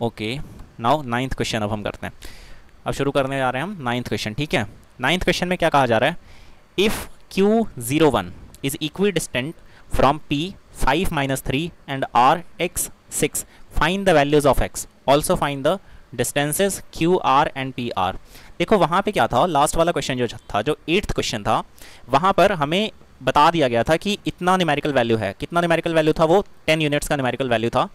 Okay, now ninth question अब हम करते हैं। अब शुरू करने जा रहे हैं हम नाइन्थ क्वेश्चन, ठीक है। नाइन्थ क्वेश्चन में क्या कहा जा रहा है, if Q01 is equidistant from P 5 minus 3 and R X 6, find the values of X, also find the distances QR and PR। देखो वहाँ पे क्या था, लास्ट वाला क्वेश्चन जो था, जो 8th क्वेश्चन था, वहाँ पर हमें बता दिया गया था कि इतना न्यूमेरिकल वैल्यू है। कितना न्यूमेरिकल वैल्यू था, वो 10 यूनिट्स का न्यूमेरिकल वैल्यू था।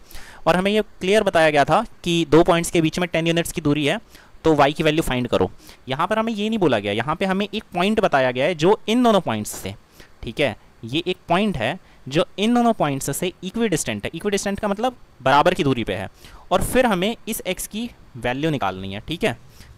और हमें ये क्लियर बताया गया था कि दो पॉइंट्स के बीच में 10 यूनिट्स की दूरी है, तो y की वैल्यू फाइंड करो। यहाँ पर हमें ये नहीं बोला गया, यहाँ पे हमें एक पॉइंट बताया गया है जो इन दोनों पॉइंट्स से, ठीक है, ये एक पॉइंट है जो इन दोनों पॉइंट्स से इक्वी डिस्टेंट है। इक्वी डिस्टेंट का मतलब बराबर की दूरी पे है। और फिर हमें इस x की वैल्यू निकालनी है, ठीक है।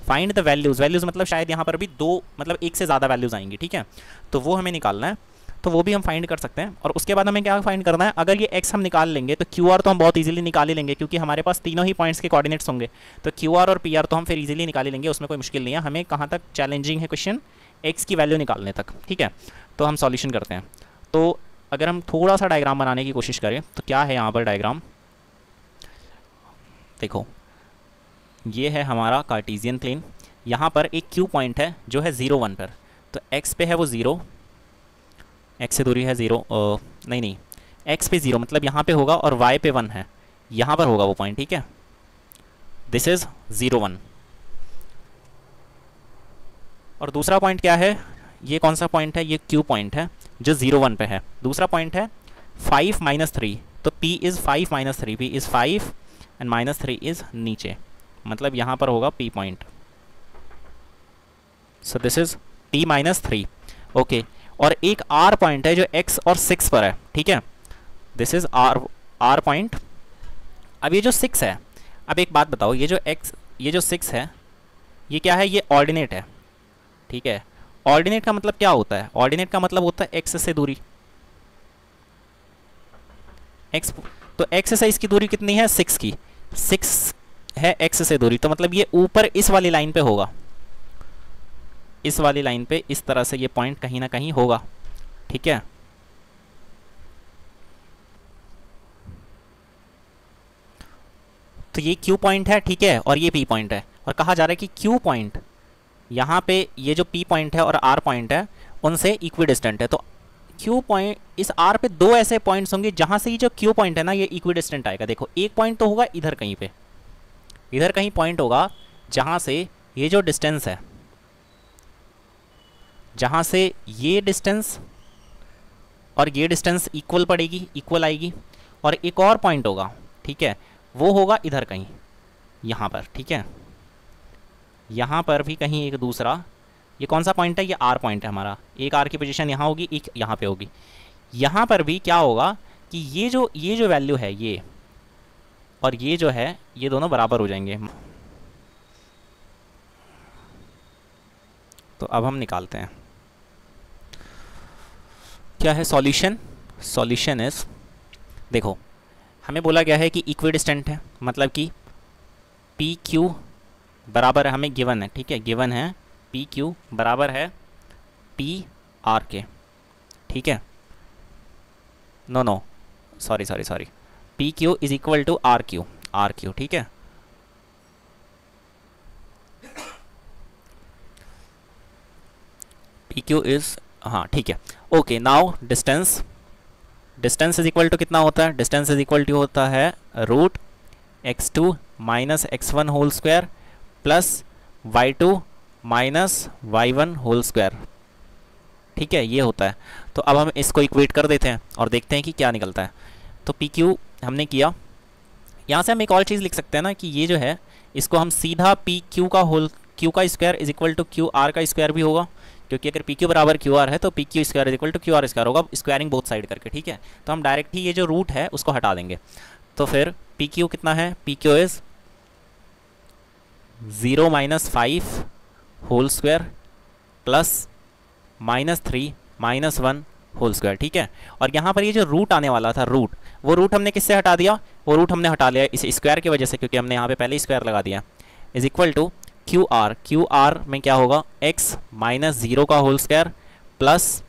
फाइंड द वैल्यूज़, वैल्यूज़ मतलब शायद यहाँ पर भी दो, मतलब एक से ज़्यादा वैल्यूज़ आएंगी, ठीक है। तो वो हमें निकालना है, तो वो भी हम फाइंड कर सकते हैं। और उसके बाद हमें क्या फाइंड करना है, अगर ये x हम निकाल लेंगे तो QR तो हम बहुत इजीली निकाल ही लेंगे, क्योंकि हमारे पास तीनों ही पॉइंट्स के कोऑर्डिनेट्स होंगे। तो QR और PR तो हम फिर इजीली निकाल ही लेंगे, उसमें कोई मुश्किल नहीं है। हमें कहाँ तक चैलेंजिंग है क्वेश्चन, x की वैल्यू निकालने तक, ठीक है। तो हम सॉल्यूशन करते हैं। तो अगर हम थोड़ा सा डायग्राम बनाने की कोशिश करें तो क्या है यहाँ पर डायग्राम, देखो ये है हमारा कार्टेशियन प्लेन। यहाँ पर एक Q पॉइंट है जो है 0 1 पर, तो x पे है वो 0, x से दूरी है 0, नहीं x पे 0 मतलब यहाँ पे होगा, और y पे 1 है, यहाँ पर होगा वो पॉइंट, ठीक है। This is 0 1। और दूसरा पॉइंट क्या है, ये कौन सा पॉइंट है, ये Q पॉइंट है जो 0 1 पे है। दूसरा पॉइंट है 5 माइनस 3, तो P is 5 minus 3, P is 5 and minus 3 is नीचे, मतलब यहाँ पर होगा P point. So this is T minus 3, okay. और एक R पॉइंट है जो x और 6 पर है, ठीक है। This is R point. अब ये जो 6 है, अब एक बात बताओ, ये जो 6 है, ये क्या है, ये ऑर्डिनेट है, ठीक है। ऑर्डिनेट का मतलब क्या होता है, ऑर्डिनेट का मतलब होता है x से दूरी, x, तो x से इसकी दूरी कितनी है, 6 की, 6 है x से दूरी, तो मतलब ये ऊपर इस वाली लाइन पे होगा, इस वाली लाइन पे इस तरह से ये पॉइंट कहीं ना कहीं होगा, ठीक है। तो ये Q पॉइंट है, ठीक है, और ये P पॉइंट है। और कहा जा रहा है कि Q पॉइंट यहाँ पे, ये जो P पॉइंट है और R पॉइंट है, उनसे इक्वी डिस्टेंट है। तो Q पॉइंट, इस R पे दो ऐसे पॉइंट्स होंगे जहाँ से ये जो Q पॉइंट है ना, ये इक्वी डिस्टेंट आएगा। देखो एक पॉइंट तो होगा इधर कहीं पे, इधर कहीं पॉइंट होगा जहाँ से ये जो डिस्टेंस है, जहाँ से ये डिस्टेंस और ये डिस्टेंस इक्वल पड़ेगी, इक्वल आएगी। और एक और पॉइंट होगा, ठीक है, वो होगा इधर कहीं, यहाँ पर, ठीक है। यहाँ पर भी कहीं एक दूसरा, ये कौन सा पॉइंट है, ये R पॉइंट है हमारा। एक R की पोजीशन यहाँ होगी, एक यहाँ पे होगी। यहाँ पर भी क्या होगा कि ये जो वैल्यू है, ये और ये जो है, ये दोनों बराबर हो जाएंगे। तो अब हम निकालते हैं क्या है सॉल्यूशन। सॉल्यूशन इज, देखो हमें बोला गया है कि इक्वी डिस्टेंट है, मतलब कि पी क्यू बराबर है, हमें गिवन है, ठीक है, गिवन है पी क्यू बराबर है पी आर के, ठीक है। No sorry, P Q is equal to R Q, ठीक है। पी क्यू इज, हाँ ठीक है, okay. Now distance is equal to कितना होता है, डिस्टेंस इज इक्वल टू होता है root x2 minus x1 whole square plus y2 minus y1 whole square, ठीक है, ये होता है। तो अब हम इसको इक्वेट कर देते हैं और देखते हैं कि क्या निकलता है। तो पी क्यू हमने किया, यहाँ से हम एक और चीज़ लिख सकते हैं ना, कि ये जो है इसको हम सीधा पी क्यू का square is equal to Q R का स्क्वायर भी होगा, क्योंकि अगर पी क्यू बराबर क्यू आर है तो P Q square is equal to Q R square होगा, स्क्वायरिंग बोथ साइड करके, ठीक है। तो हम डायरेक्ट ही ये जो रूट है उसको हटा देंगे। तो फिर पी क्यू कितना है, P Q is 0 minus 5 whole square plus minus 3 minus 1 whole square, ठीक है। और यहाँ पर ये जो रूट आने वाला था, वो रूट हमने किससे हटा दिया, वो रूट हमने हटा लिया इस स्क्वायर की वजह से, क्योंकि हमने यहाँ पे पहले स्क्वायर लगा दिया। Is equal to Q R में क्या होगा, x माइनस 0 का होल स्क्वायर प्लस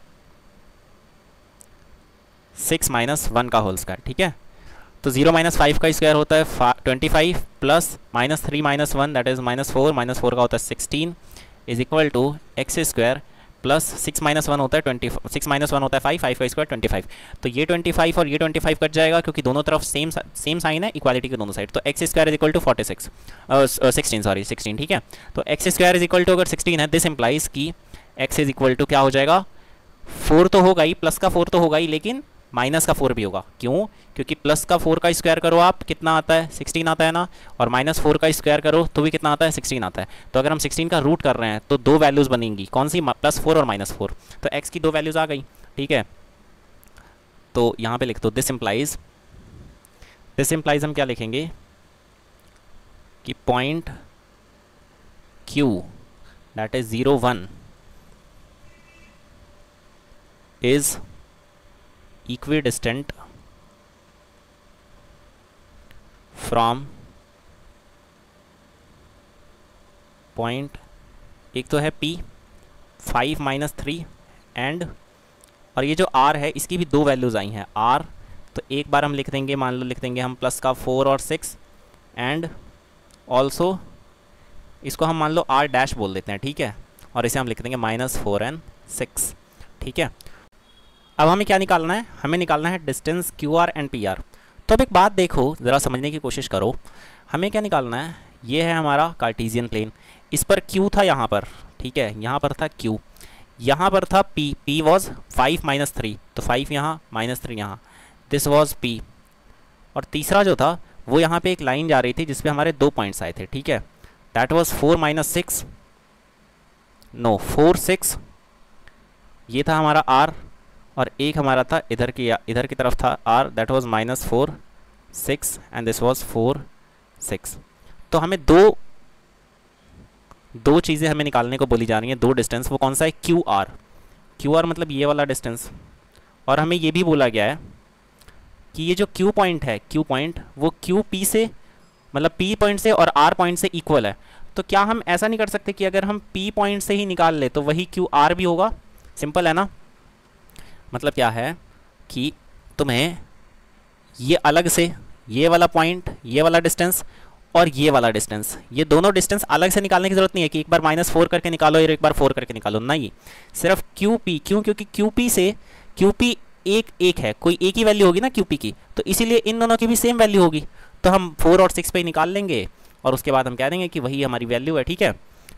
6 माइनस 1 का होल स्क्वायर, ठीक है। तो 0 माइनस 5 का स्क्वायर होता है 25 plus minus 3 minus 1 that is minus 4 का होता है 16 is equal to X square plus 6 minus 1 होता है 20, 6 माइनस 1 होता है 5, 5 का स्क्वायर 25। तो ये 25 और ये 25 कट जाएगा क्योंकि दोनों तरफ सेम साइन है इक्वालिटी के दोनों साइड। तो X square is equal to 16 ठीक है। तो X square is equal to अगर 16 है, दिस इंप्लाइज कि एक्स इज इक्वल टू क्या हो जाएगा, 4 तो होगा ही, प्लस का 4 तो होगा ही, लेकिन माइनस का 4 भी होगा। क्यों? क्योंकि प्लस का 4 का स्क्वायर करो आप, कितना आता है 16 आता है ना, और माइनस 4 का स्क्वायर करो तो भी कितना आता है 16 आता है। तो अगर हम 16 का रूट कर रहे हैं तो दो वैल्यूज़ बनेंगी, कौन सी, +4 और -4। तो x की दो वैल्यूज़ आ गई, ठीक है। तो यहाँ पे लिख दो दिस इम्प्लाइज हम क्या लिखेंगे कि point Q that is 0, 1 is equidistant from point, एक तो है P 5 - 3 एंड, और ये जो R है इसकी भी दो वैल्यूज़ आई हैं R, तो एक बार हम लिख देंगे, मान लो लिख देंगे हम प्लस का 4 और 6 एंड ऑल्सो इसको हम मान लो R डैश बोल देते हैं, ठीक है, और इसे हम लिख देंगे -4 और 6, ठीक है। अब हमें क्या निकालना है, हमें निकालना है डिस्टेंस QR एंड PR। तो अब एक बात देखो, ज़रा समझने की कोशिश करो, हमें क्या निकालना है, ये है हमारा कार्टेशियन प्लेन, इस पर Q था यहाँ पर, ठीक है, यहाँ पर था Q, यहाँ पर था P वॉज 5 - 3, तो 5 यहाँ -3 यहाँ, दिस वॉज P, और तीसरा जो था वो यहाँ पे एक लाइन जा रही थी जिसपे हमारे दो पॉइंट्स आए थे, ठीक है, दैट वॉज 4 - 6 नो 4 6, ये था हमारा R, और एक हमारा था इधर की तरफ था R, that was -4 6 and this was 4 6। तो हमें दो चीज़ें हमें निकालने को बोली जा रही हैं, दो डिस्टेंस, वो कौन सा है, QR मतलब ये वाला डिस्टेंस, और हमें ये भी बोला गया है कि ये जो Q पॉइंट है, Q पॉइंट वो QP से, मतलब P पॉइंट से और R पॉइंट से इक्वल है। तो क्या हम ऐसा नहीं कर सकते कि अगर हम P पॉइंट से ही निकाल ले तो वही QR भी होगा, सिंपल है ना। मतलब क्या है कि तुम्हें ये अलग से, ये वाला पॉइंट, ये वाला डिस्टेंस और ये वाला डिस्टेंस, ये दोनों डिस्टेंस अलग से निकालने की ज़रूरत नहीं है कि एक बार -4 करके निकालो और एक बार 4 करके निकालो, नहीं, सिर्फ QP, क्यों, क्योंकि QP से QP एक है, कोई एक ही वैल्यू होगी ना QP की, तो इसीलिए इन दोनों की भी सेम वैल्यू होगी। तो हम 4 और 6 पे ही निकाल लेंगे और उसके बाद हम कह देंगे कि वही हमारी वैल्यू है, ठीक है।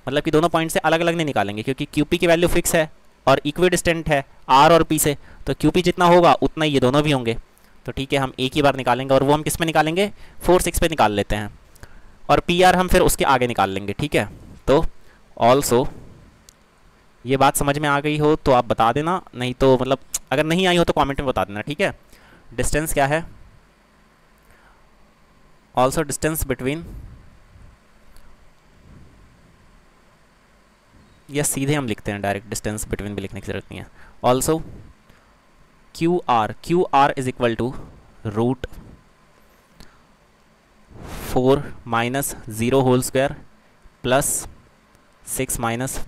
मतलब कि दोनों पॉइंट से अलग अलग नहीं निकालेंगे क्योंकि QP की वैल्यू फिक्स है और इक्विडिस्टेंट है R और P से, तो QP जितना होगा उतना ये दोनों भी होंगे। तो ठीक है, हम एक ही बार निकालेंगे और वो हम किस में निकालेंगे, 4 6 पे निकाल लेते हैं, और PR हम फिर उसके आगे निकाल लेंगे, ठीक है। तो ऑल्सो ये बात समझ में आ गई हो तो आप बता देना, नहीं तो मतलब अगर नहीं आई हो तो कमेंट में बता देना, ठीक है। डिस्टेंस क्या है, ऑल्सो डिस्टेंस बिटवीन, या सीधे हम लिखते हैं डायरेक्ट, डिस्टेंस बिटवीन भी लिखने की जरूरत नहीं है। Also QR is equal to root 4 - 0 whole square plus 6 -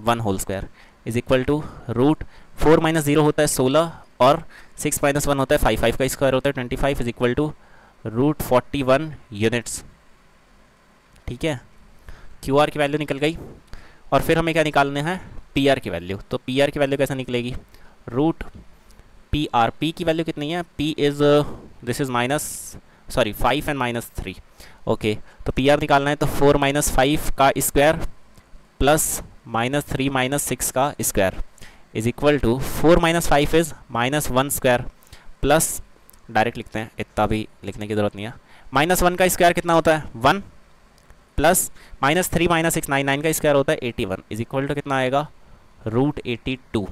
1 whole square is equal to root 4 - 0 होता है 16 और 6 - 1 होता है 5, 5 का स्क्वायर होता है 25 is equal to root 41 units, ठीक है। QR की वैल्यू निकल गई, और फिर हमें क्या निकालना है, PR की वैल्यू। तो PR की वैल्यू कैसे निकलेगी, रूट PR, P की वैल्यू कितनी है, P is this is 5 and -3, okay. तो PR निकालना है तो 4 - 5 का स्क्वायर प्लस -3 - 6 का square is equal to 4 - 5 is -1 square plus, direct लिखते हैं, इतना भी लिखने की ज़रूरत नहीं है, -1 का स्क्वायर कितना होता है 1 प्लस -3 - 6 9 का स्क्वायर होता है 81 इज इक्वल टू कितना आएगा, रूट 82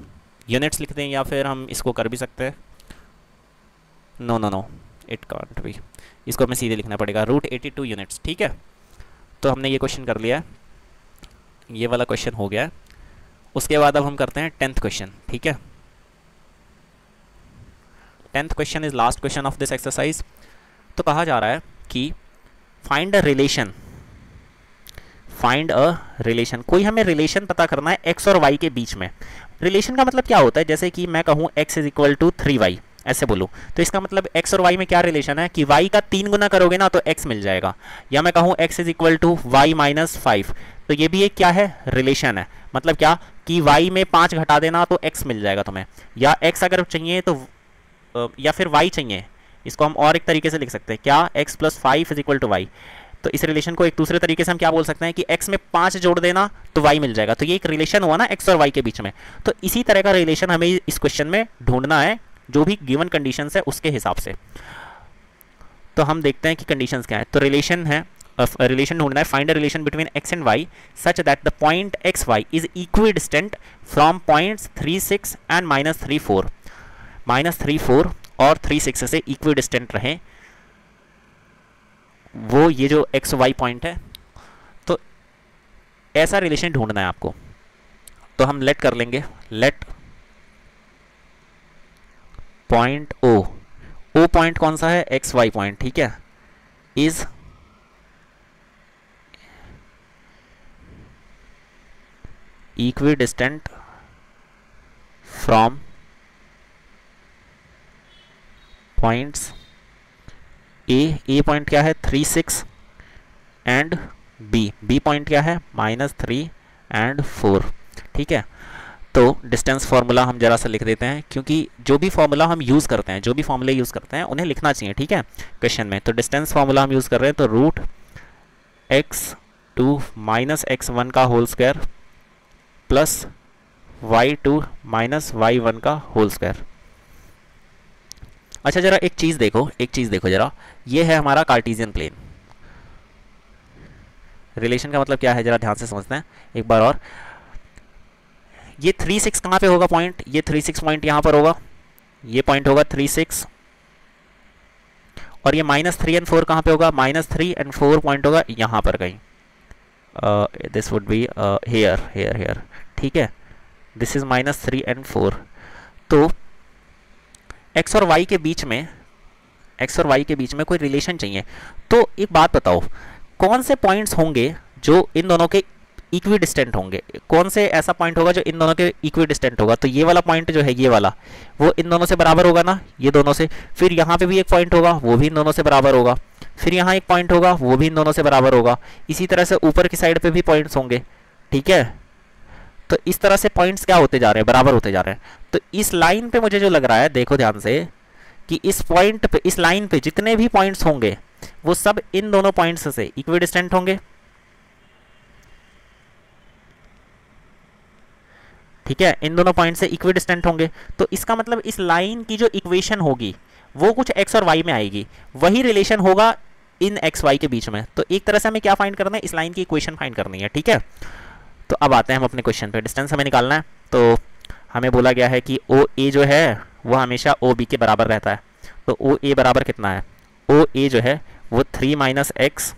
यूनिट्स लिखते हैं, या फिर हम इसको कर भी सकते हैं, नो इट कांट बी, इसको हमें सीधे लिखना पड़ेगा, रूट 82 यूनिट्स, ठीक है। तो हमने ये क्वेश्चन कर लिया है, ये वाला क्वेश्चन हो गया है। उसके बाद अब हम करते हैं 10th क्वेश्चन, ठीक है। 10th question is last question of this exercise. तो कहा जा रहा है कि फाइंड अ रिलेशन, कोई हमें रिलेशन पता करना है x और y के बीच में। रिलेशन का मतलब क्या होता है, जैसे कि मैं कहूँ x is equal to 3y, ऐसे बोलूँ तो इसका मतलब x और y में क्या रिलेशन है कि y का 3 गुना करोगे ना तो x मिल जाएगा, या मैं कहूँ x is equal to Y minus 5, तो ये भी एक क्या है, रिलेशन है। मतलब क्या कि y में 5 घटा देना तो x मिल जाएगा तुम्हें, या x अगर चाहिए तो या फिर y चाहिए, इसको हम और एक तरीके से लिख सकते हैं क्या, x प्लस 5 इज इक्वल टू वाई। तो इस रिलेशन को एक दूसरे तरीके से हम क्या बोल सकते हैं कि x में 5 जोड़ देना तो y मिल जाएगा। तो ये एक रिलेशन हुआ ना x और y के बीच में। तो इसी तरह का रिलेशन हमें इस क्वेश्चन में ढूंढना है, जो भी गिवन कंडीशंस है उसके हिसाब से। तो हम देखते हैं कि कंडीशंस क्या है। तो रिलेशन है, रिलेशन ढूंढना है, find a relation between x and y such that the point X Y is equidistant from points 3 6 and -3 4, -3 4 और 3 6 से इक्वी डिस्टेंट रहे वो ये जो एक्स वाई पॉइंट है। तो ऐसा रिलेशन ढूंढना है आपको। तो हम लेट कर लेंगे, लेट पॉइंट ओ पॉइंट कौन सा है, एक्स वाई पॉइंट, ठीक है, is equidistant from points A point क्या है 3 6 एंड बी पॉइंट क्या है -3 एंड 4, ठीक है। तो डिस्टेंस फार्मूला हम जरा सा लिख देते हैं, क्योंकि जो भी फार्मूला हम यूज़ करते हैं, जो भी फार्मूले यूज़ करते हैं उन्हें लिखना चाहिए, ठीक है, क्वेश्चन में। तो डिस्टेंस फार्मूला हम यूज़ कर रहे हैं, तो रूट x2 माइनस x1 का whole square plus y2 minus y1 का होल स्क्वायर। अच्छा जरा एक चीज़ देखो जरा, ये है हमारा कार्टेशियन प्लेन। रिलेशन का मतलब क्या है जरा ध्यान से समझते हैं एक बार और। ये 3 6 कहाँ पे होगा पॉइंट, ये 3 6 पॉइंट यहाँ पर होगा, ये पॉइंट होगा 3 6, और ये -3 एंड 4 कहाँ पे होगा, -3 एंड 4 पॉइंट होगा यहाँ पर कहीं, दिस वुड बी हेयर, ठीक है, दिस इज -3 एंड 4। तो x और y के बीच में कोई रिलेशन चाहिए। तो एक बात बताओ, कौन से पॉइंट्स होंगे जो इन दोनों के इक्वी डिस्टेंट होंगे, कौन से ऐसा पॉइंट होगा जो इन दोनों के इक्वी डिस्टेंट होगा। तो ये वाला पॉइंट जो है, ये वाला, वो इन दोनों से बराबर होगा ना, ये दोनों से। फिर यहाँ पे भी एक पॉइंट होगा, वो भी इन दोनों से बराबर होगा। फिर यहाँ एक पॉइंट होगा, वो भी इन दोनों से बराबर होगा। इसी तरह से ऊपर की साइड पे भी पॉइंट्स होंगे, ठीक है। तो इस तरह से पॉइंट्स क्या होते जा रहे हैं, बराबर होते जा रहे हैं। तो इस लाइन पे मुझे जो लग रहा है, देखो ध्यान से, कि इस पॉइंट पे, इस लाइन पे जितने भी पॉइंट्स होंगे वो सब इन दोनों पॉइंट्स से इक्वी डिस्टेंट होंगे, ठीक है, इन दोनों पॉइंट से इक्वी डिस्टेंट होंगे। तो इसका मतलब इस लाइन की जो इक्वेशन होगी वो कुछ x और y में आएगी, वही रिलेशन होगा इन x y के बीच में। तो एक तरह से हमें क्या फाइंड करना है, इस लाइन की इक्वेशन फाइंड करनी है, ठीक है। तो अब आते हैं हम अपने क्वेश्चन पे, डिस्टेंस हमें निकालना है। तो हमें बोला गया है कि ओ ए जो है वो हमेशा ओ बी के बराबर रहता है। तो ओ ए बराबर कितना है, ओ ए जो है वो 3 - x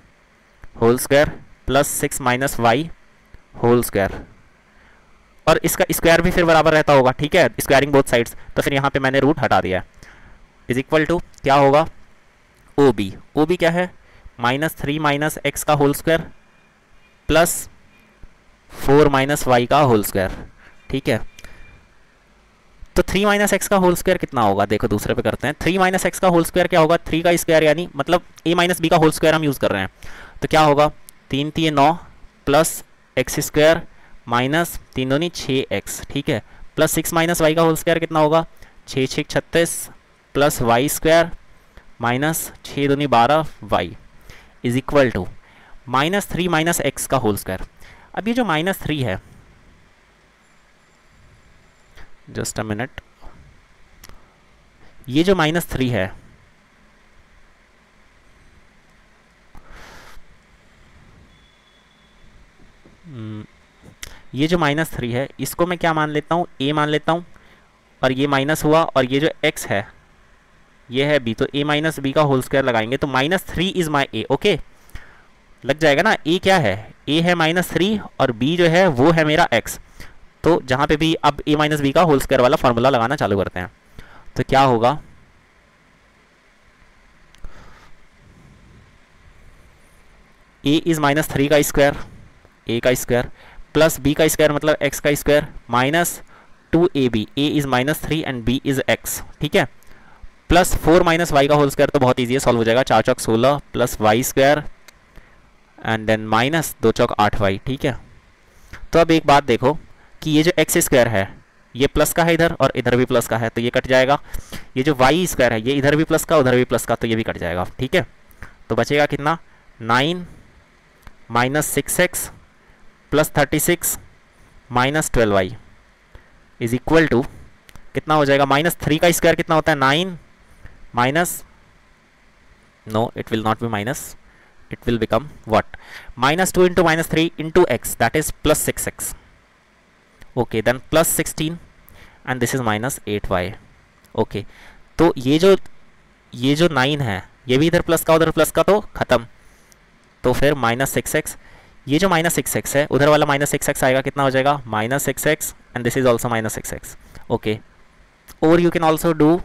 whole square plus 6 - y whole square, और इसका स्क्वायर भी फिर बराबर रहता होगा, ठीक है, स्क्वायरिंग बोथ साइड्स। तो फिर यहाँ पे मैंने रूट हटा दिया है, इज इक्वल टू क्या होगा, ओ बी क्या है, -3 - x का होल स्क्वायर प्लस 4 - y का होल स्क्वायर, ठीक है। तो 3 - x का होल स्क्वायर कितना होगा, देखो दूसरे पे करते हैं। 3 - x का होल स्क्वायर क्या होगा, 3 का स्क्वायर, यानी मतलब a - b का होल स्क्वायर हम यूज़ कर रहे हैं। तो क्या होगा, 3 3 9 प्लस एक्स स्क्वायर माइनस 3 दूनी 6x, ठीक है, प्लस 6 - y का होल स्क्वायर कितना होगा, 6 6 36 प्लस वाई स्क्वायर माइनस 6 दूनी 12y is equal to -3 - x का होल स्क्वायर। अब ये जो -3 है, जस्ट अ मिनट, ये जो -3 है, ये जो -3 है इसको मैं क्या मान लेता हूँ, a मान लेता हूँ, और ये माइनस हुआ, और ये जो x है ये है b, तो a - b का होल स्क्वायर लगाएंगे तो -3 इज माई a, ओके, लग जाएगा ना। a क्या है, a है -3 और b जो है वो है मेरा x। तो जहाँ पे भी अब a - b का होल स्क्वायर वाला फॉर्मूला लगाना चालू करते हैं, तो क्या होगा, a इज -3 का स्क्वायर, a का स्क्वायर प्लस b का स्क्वायर मतलब x का स्क्वायर minus 2ab, a is -3 and b is x, ठीक है। प्लस 4 माइनस वाई का होल स्क्वायर तो बहुत ईजी है, सॉल्व हो जाएगा। 4 चौक 16 plus Y square and then minus 2 चौक 8 वाई, ठीक है। तो अब एक बात देखो कि ये जो एक्स स्क्वायर है ये प्लस का है इधर और इधर भी प्लस का है, तो ये कट जाएगा। ये जो वाई स्क्वायर है ये इधर भी प्लस का उधर भी प्लस का, तो ये भी कट जाएगा, ठीक है। तो बचेगा कितना, 9 minus 6x plus 36 minus 12y is equal to कितना हो जाएगा, -3 का स्क्वायर कितना होता है, 9 minus, no it will not be minus, it will become what, -2 into -3 into x, that is plus 6x, okay, then plus 16 and this is -8y, okay। तो ये जो 9 है ये भी इधर प्लस का उधर प्लस का, तो खत्म। तो फिर -6x, ये जो -6x है उधर वाला -6x आएगा, कितना हो जाएगा, -6x and this is also -6x, okay। और you can also do,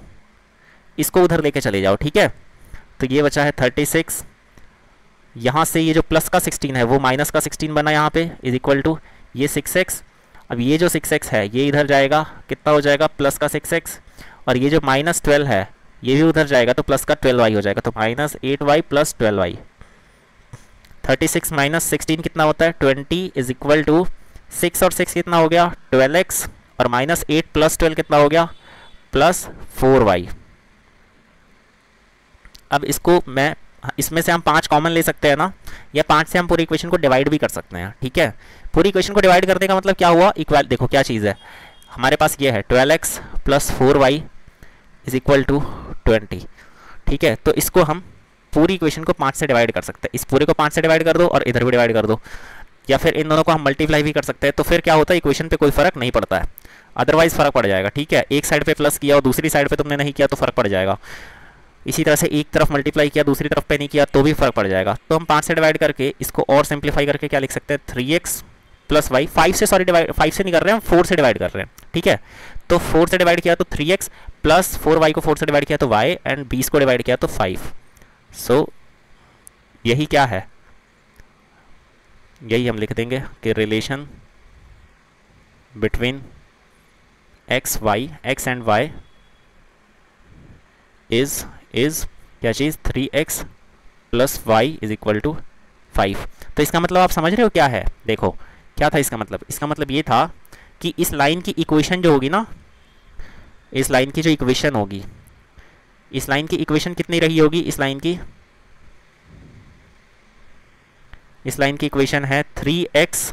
इसको उधर लेके चले जाओ, ठीक है। तो ये बचा है 36, यहाँ से ये जो प्लस का 16 है वो माइनस का 16 बना यहाँ पे, इज इक्वल टू ये 6x। अब ये जो 6x है ये इधर जाएगा, कितना हो जाएगा, प्लस का 6x, और ये जो -12 है ये भी उधर जाएगा, तो प्लस का 12y हो जाएगा, तो -8y प्लस 12y। 36 माइनस 16 कितना होता है, 20 इज इक्वल टू 6 और 6 कितना हो गया, 12x, और -8 प्लस 12 कितना हो गया, प्लस 4y। अब इसको मैं, इसमें से हम 5 कॉमन ले सकते हैं ना, या 5 से हम पूरी इक्वेशन को डिवाइड भी कर सकते हैं, ठीक है। पूरी इक्वेशन को डिवाइड करने का मतलब क्या हुआ, इक्वल, देखो क्या चीज़ है हमारे पास, ये है 12x plus 4y is equal to 20, ठीक है। तो इसको हम पूरी इक्वेशन को 5 से डिवाइड कर सकते हैं, इस पूरे को 5 से डिवाइड कर दो और इधर भी डिवाइड कर दो, या फिर इन दोनों को हम मल्टीप्लाई भी कर सकते हैं। तो फिर क्या होता है, इक्वेशन पे कोई फर्क नहीं पड़ता है, अदरवाइज फर्क पड़ जाएगा, ठीक है। एक साइड पे प्लस किया और दूसरी साइड पे तुमने नहीं किया तो फर्क पड़ जाएगा। इसी तरह से एक तरफ मल्टीप्लाई किया दूसरी तरफ पे नहीं किया तो भी फर्क पड़ जाएगा। तो हम 5 से डिवाइड करके इसको और सिंप्लीफाई करके क्या लिख सकते हैं, 3x प्लस वाई, 5 से सॉरी डिवाइड, 5 से नहीं कर रहे हैं हम, 4 से डिवाइड कर रहे हैं, ठीक है। तो 4 से डिवाइड किया तो 3x प्लस 4y को 4 से डिवाइड किया तो y एंड 20 को डिवाइड किया तो 5। सो यही क्या है, यही हम लिख देंगे कि relation between x and y is क्या चीज़, 3x plus Y is equal to 5। तो इसका मतलब आप समझ रहे हो क्या है, देखो क्या था इसका मतलब, इसका मतलब ये था कि इस लाइन की इक्वेशन जो होगी ना, इस लाइन की जो इक्वेशन होगी, इस लाइन की इक्वेशन कितनी रही होगी, इस लाइन की इक्वेशन है 3x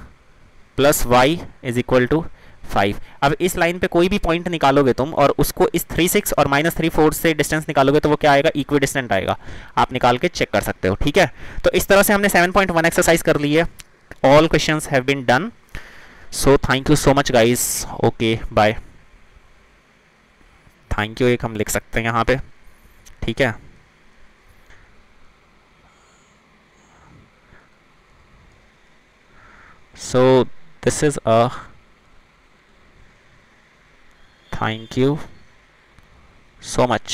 plus Y is equal to 5। अब इस लाइन पे कोई भी पॉइंट निकालोगे तुम और उसको इस 3 6 और -3 4 से डिस्टेंस निकालोगे तो वो क्या आएगा, इक्वी डिस्टेंट आएगा, आप निकाल के चेक कर सकते हो, ठीक है। तो इस तरह से हमने 7.1 एक्सरसाइज कर ली है, all questions have been done. So thank you so much guys, okay bye. Thank you एक हम लिख सकते हैं यहाँ पे, ठीक है। So this is a thank you so much।